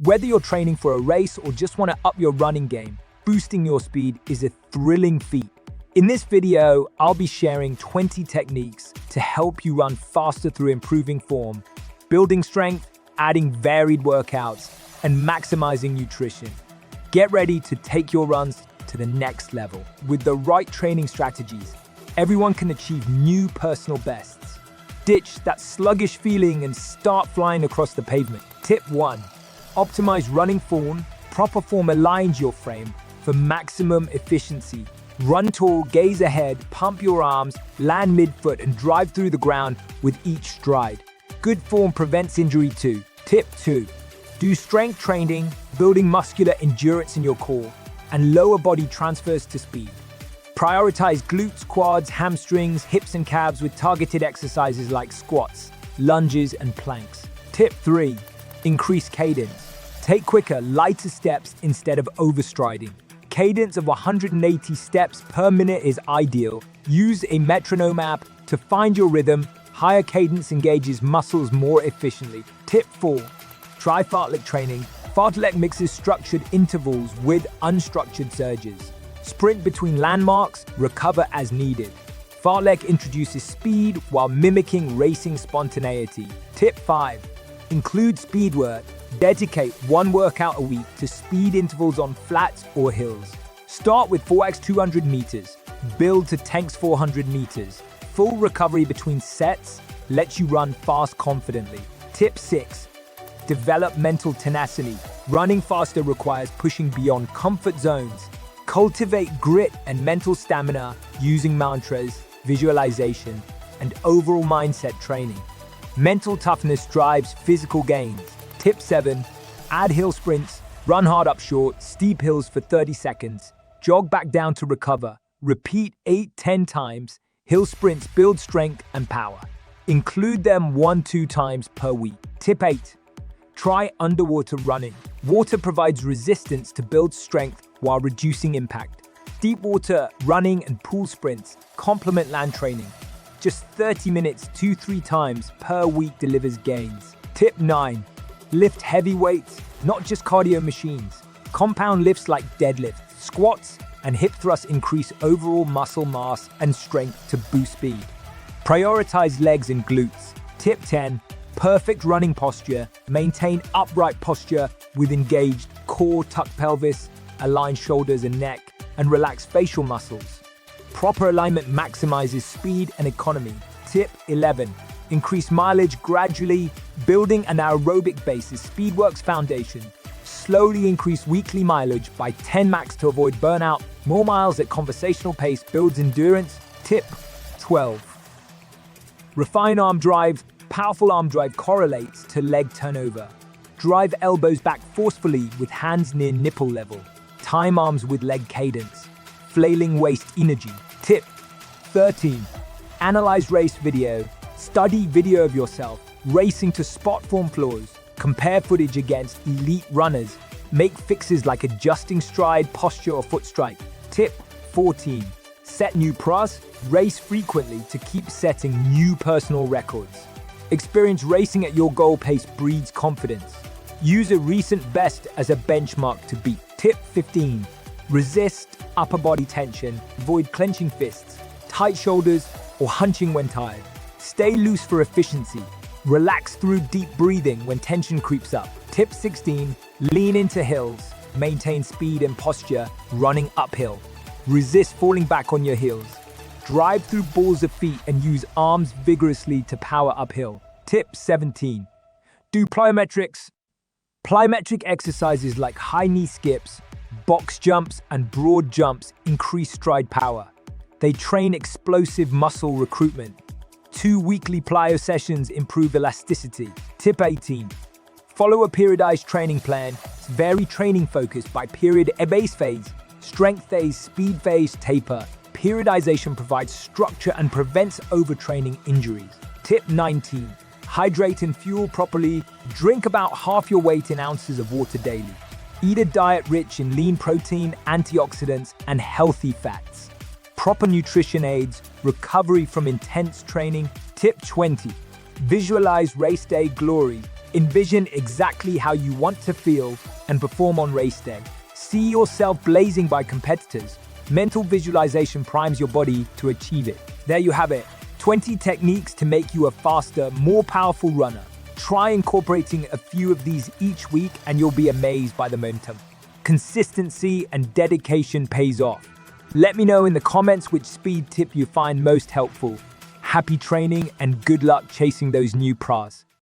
Whether you're training for a race or just want to up your running game, boosting your speed is a thrilling feat. In this video, I'll be sharing 20 techniques to help you run faster through improving form, building strength, adding varied workouts, and maximizing nutrition. Get ready to take your runs to the next level. With the right training strategies, everyone can achieve new personal bests. Ditch that sluggish feeling and start flying across the pavement. Tip 1. Optimize running form. Proper form aligns your frame for maximum efficiency. Run tall, gaze ahead, pump your arms, land midfoot, and drive through the ground with each stride. Good form prevents injury too. Tip 2. Do strength training, building muscular endurance in your core, and lower body transfers to speed. Prioritize glutes, quads, hamstrings, hips, and calves with targeted exercises like squats, lunges, and planks. Tip 3. Increase cadence. Take quicker, lighter steps instead of overstriding. Cadence of 180 steps per minute is ideal. Use a metronome app to find your rhythm. Higher cadence engages muscles more efficiently. Tip 4. Try fartlek training. Fartlek mixes structured intervals with unstructured surges. Sprint between landmarks, recover as needed. Fartlek introduces speed while mimicking racing spontaneity. Tip 5. Include speed work. Dedicate one workout a week to speed intervals on flats or hills. Start with 4x 200 meters. Build to 10x 400 meters. Full recovery between sets lets you run fast confidently. Tip 6. Develop mental tenacity. Running faster requires pushing beyond comfort zones. Cultivate grit and mental stamina using mantras, visualization, and overall mindset training. Mental toughness drives physical gains. Tip 7. Add hill sprints. Run hard up short, steep hills for 30 seconds. Jog back down to recover. Repeat 8-10 times. Hill sprints build strength and power. Include them 1-2 times per week. Tip 8. Try underwater running. Water provides resistance to build strength while reducing impact. Deep water running and pool sprints complement land training. Just 30 minutes 2-3 times per week delivers gains. Tip 9. Lift heavy weights, not just cardio machines. Compound lifts like deadlifts, squats, and hip thrusts increase overall muscle mass and strength to boost speed. Prioritize legs and glutes. Tip 10. Perfect running posture. Maintain upright posture with engaged core, tucked pelvis, aligned shoulders and neck, and relaxed facial muscles. Proper alignment maximizes speed and economy. Tip 11. Increase mileage gradually. Building an aerobic base is Speedworks' foundation. Slowly increase weekly mileage by 10 max to avoid burnout. More miles at conversational pace builds endurance. Tip 12. Refine arm drive. Powerful arm drive correlates to leg turnover. Drive elbows back forcefully with hands near nipple level. Time arms with leg cadence. Flailing waist energy. Tip 13. Analyze race video. Study video of yourself racing to spot form flaws. Compare footage against elite runners. Make fixes like adjusting stride, posture, or foot strike. Tip 14. Set new pros. Race frequently to keep setting new personal records. Experience racing at your goal pace breeds confidence. Use a recent best as a benchmark to beat. Tip 15. Resist upper body tension. Avoid clenching fists, tight shoulders, or hunching when tired. Stay loose for efficiency. Relax through deep breathing when tension creeps up. Tip 16. Lean into hills. Maintain speed and posture running uphill. Resist falling back on your heels. Drive through balls of feet and use arms vigorously to power uphill. Tip 17. Do plyometrics. Plyometric exercises like high knee skips, box jumps, and broad jumps increase stride power. They train explosive muscle recruitment. 2 weekly plyo sessions improve elasticity. Tip 18. Follow a periodized training plan. Vary training focus by period: base phase, strength phase, speed phase, taper. Periodization provides structure and prevents overtraining injuries. Tip 19. Hydrate and fuel properly. Drink about half your weight in ounces of water daily. Eat a diet rich in lean protein, antioxidants, and healthy fats. Proper nutrition aids recovery from intense training. Tip 20. Visualize race day glory. Envision exactly how you want to feel and perform on race day. See yourself blazing by competitors. Mental visualization primes your body to achieve it. There you have it, 20 techniques to make you a faster, more powerful runner. Try incorporating a few of these each week and you'll be amazed by the momentum. Consistency and dedication pays off. Let me know in the comments which speed tip you find most helpful. Happy training and good luck chasing those new pras.